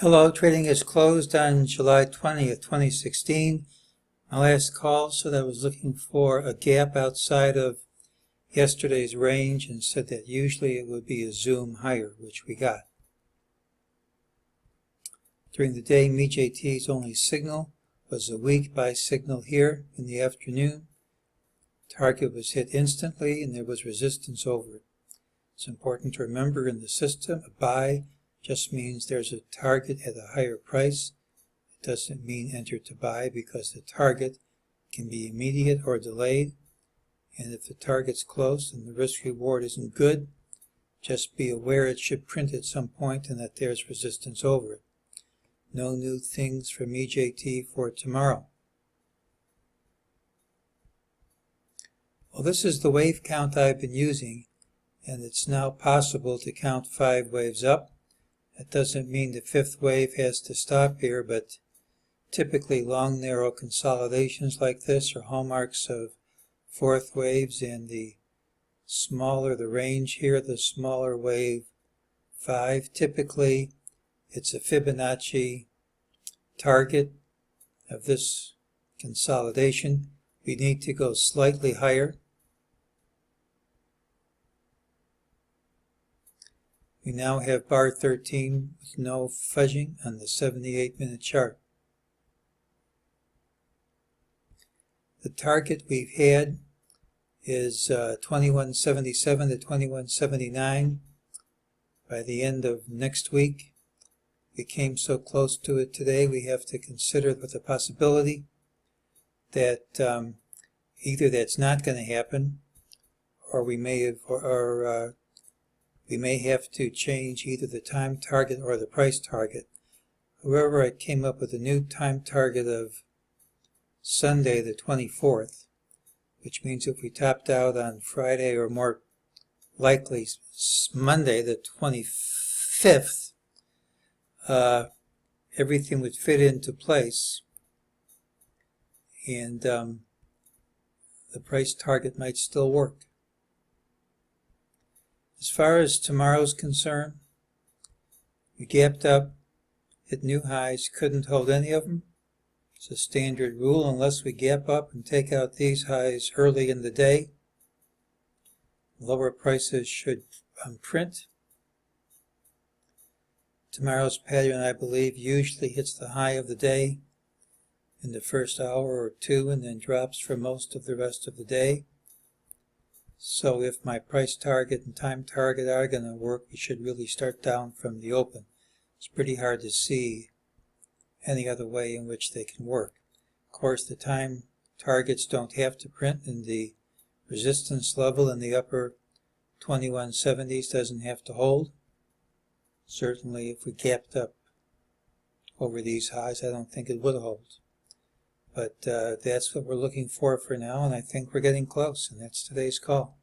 Hello, trading is closed on July 20th, 2016. My last call said I was looking for a gap outside of yesterday's range and said that usually it would be a zoom higher, which we got. During the day, MEJT's only signal was a weak buy signal here in the afternoon. Target was hit instantly and there was resistance over it. It's important to remember in the system, a buy just means there's a target at a higher price. It doesn't mean enter to buy because the target can be immediate or delayed. And if the target's close and the risk reward isn't good, just be aware it should print at some point and that there's resistance over it. No new things for MEJT for tomorrow. Well, this is the wave count I've been using, and it's now possible to count 5 waves up. That doesn't mean the 5th wave has to stop here, but typically long, narrow consolidations like this are hallmarks of 4th waves, and the smaller the range here, the smaller wave 5. Typically, it's a Fibonacci target of this consolidation. We need to go slightly higher. We now have bar 13 with no fudging on the 78-minute chart. The target we've had is 2177 to 2179 by the end of next week. We came so close to it today, we have to consider with the possibility that either that's not going to happen, or we may have to change either the time target or the price target. However, I came up with a new time target of Sunday the 24th, which means if we topped out on Friday, or more likely Monday the 25th, everything would fit into place, and the price target might still work. As far as tomorrow's concerned, we gapped up, hit new highs, couldn't hold any of them. It's a standard rule unless we gap up and take out these highs early in the day. Lower prices should print. Tomorrow's pattern, I believe, usually hits the high of the day in the first hour or two and then drops for most of the rest of the day. So if my price target and time target are going to work, we should really start down from the open. It's pretty hard to see any other way in which they can work. Of course, the time targets don't have to print, and the resistance level in the upper 2170s doesn't have to hold. Certainly if we gapped up over these highs, I don't think it would hold. But that's what we're looking for now, and I think we're getting close, and that's today's call.